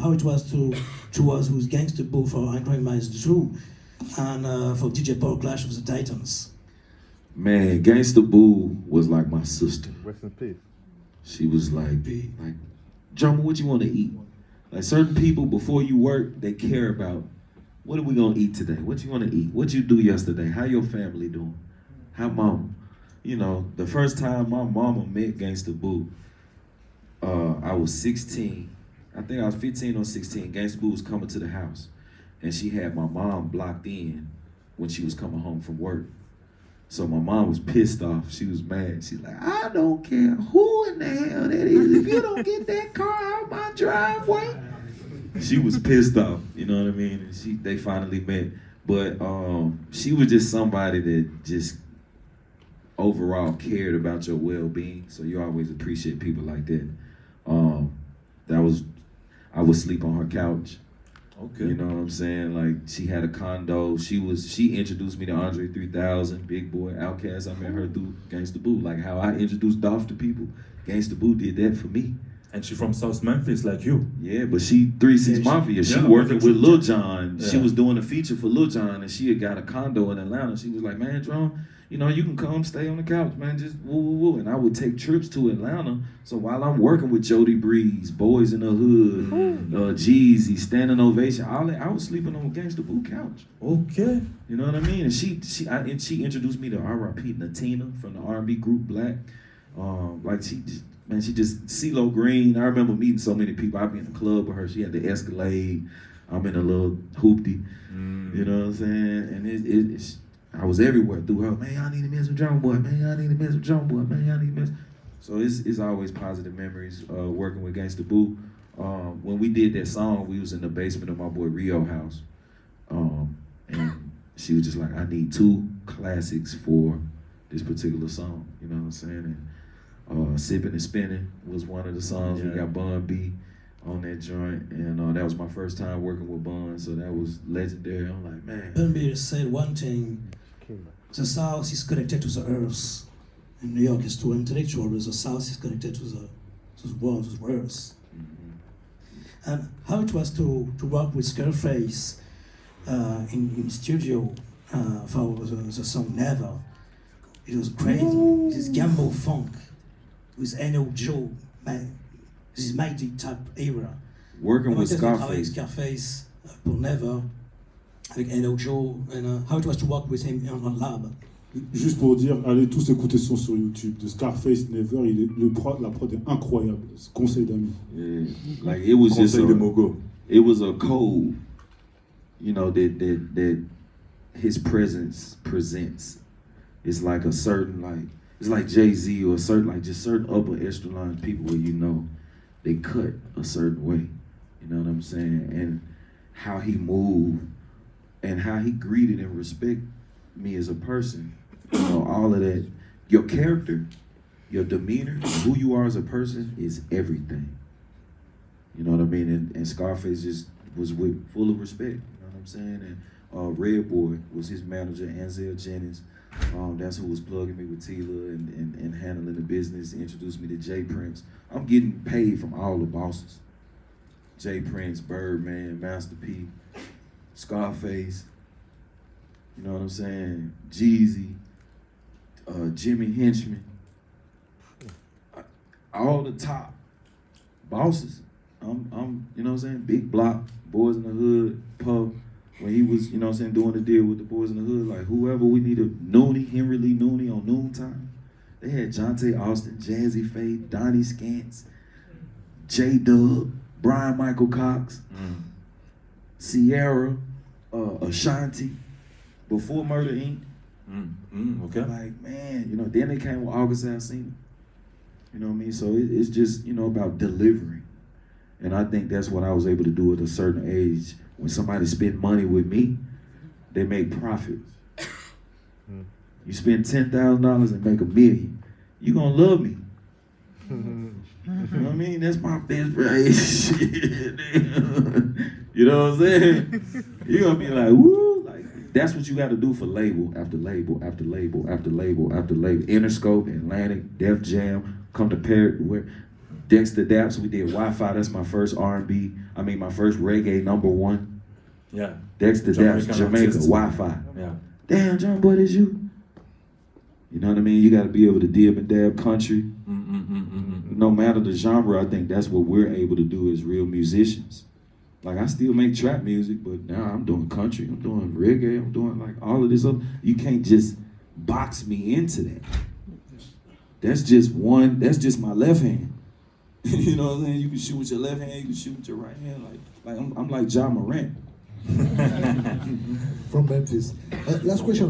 how it was to was with Gangsta Boo for Angry Minds Drew, and for DJ Paul Clash of the Titans. Man, Gangsta Boo was like my sister. Rest in peace. She was like, Drumma, what you want to eat? Like certain people, before you work, they care about, what are we gonna eat today? What you want to eat? What you do yesterday? How your family doing? How mama? You know, the first time my mama met Gangsta Boo, I was 16. I think I was 15 or 16. Gangsta Boo was coming to the house, and she had my mom blocked in when she was coming home from work. So my mom was pissed off. She was mad. She's like, I don't care who in the hell that is. If you don't get that car out my driveway. She was pissed off, you know what I mean? And they finally met. But she was just somebody that just overall cared about your well-being. So you always appreciate people like that. I would sleep on her couch. Okay. You know what I'm saying? Like, she had a condo. She introduced me to Andre 3000, Big Boy, Outkast. I met her through Gangsta Boo. Like how I introduced Dolph to people, Gangsta Boo did that for me. And she from South Memphis like you. Yeah, but she 3-6 Mafia. She working with Lil Jon. Yeah. She was doing a feature for Lil Jon, and she had got a condo in Atlanta. She was like, man, Drum, you know, you can come stay on the couch, man, just woo, woo, woo. And I would take trips to Atlanta. So while I'm working with Jody Breeze, Boys in the Hood, Jeezy, Standing Ovation, I was sleeping on Gangsta Boo couch. Okay. You know what I mean? And she introduced me to R.I.P. Natina from the R&B group Black. She just CeeLo Green. I remember meeting so many people. I'd be in the club with her. She had the Escalade. I'm in a little hoopty. You know what I'm saying? And I was everywhere through her. Man, y'all need to miss with Drumma Boy. Man, y'all need to miss with Drumma Boy. Man, y'all need to miss. So it's always positive memories working with Gangsta Boo. When we did that song, we was in the basement of my boy Rio house. And she was just like, I need 2 classics for this particular song. You know what I'm saying? And Sippin' and Spinning was one of the songs. We got Bun B on that joint, and that was my first time working with Bun, so that was legendary. I'm like, man. Bun B said one thing, the South is connected to the earth, and New York is too intellectual, but the South is connected to the world, to the earth. And how it was to work with Scarface in studio for the song Never. It was crazy. This Gambo funk with N.O. Joe, man, this is magic type era. Working with Avec Scarface. Scarface pour Never, avec N.O. Joe, and how it was to work with him on Lab. Juste pour dire, allez tous écouter son sur YouTube, de Scarface Never, la prod est incroyable. Conseil d'amis. Yeah, like it was just Conseil de Mogo. It was a code, you know, that his presence presents. It's like a certain it's like Jay-Z or certain upper echelon people where you know they cut a certain way. You know what I'm saying? And how he moved and how he greeted and respect me as a person. You know, all of that. Your character, your demeanor, who you are as a person is everything. You know what I mean? And Scarface just was full of respect. You know what I'm saying? And Red Boy was his manager, Ansel Jennings. That's who was plugging me with Tila and handling the business, introduced me to Jay Prince. I'm getting paid from all the bosses. Jay Prince, Birdman, Master P, Scarface, you know what I'm saying? Jeezy, Jimmy Henchman, all the top bosses. I'm you know what I'm saying? Big Block, Boys in the Hood, Puff. When he was, you know what I'm saying, doing the deal with the Boys in the Hood, like whoever we needed, Henry Lee Nooney on Noontime. They had Jonte Austin, Jazzy Faith, Donnie Scantz, J-Dub, Brian Michael Cox, Sierra, Ashanti, before Murder Inc. Okay. Like, man, you know, then they came with August Alsina. You know what I mean? So it's just, you know, about delivering. And I think that's what I was able to do at a certain age. When somebody spend money with me, they make profit. You spend $10,000 and make $1 million, you gonna love me. You know what I mean? That's my best friend. You know what I'm saying? You gonna be like, woo, like that's what you gotta do for label after label after label after label after label. Interscope, Atlantic, Def Jam, come to Parrot. Dexter Daps, we did Wi-Fi. That's my first R&B. I mean, my first reggae #1. Yeah. Dexter Daps, Jamaican Jamaica, artist. Wi-Fi. Yeah. Damn, Drumma Boy, that's you. You know what I mean? You got to be able to dib and dab country. No matter the genre, I think that's what we're able to do as real musicians. Like, I still make trap music, but now I'm doing country, I'm doing reggae, I'm doing like all of this other. You can't just box me into that. That's just my left hand. You know what I'm saying? You can shoot with your left hand, you can shoot with your right hand. Like I'm like Ja Morant. From Memphis. Last question.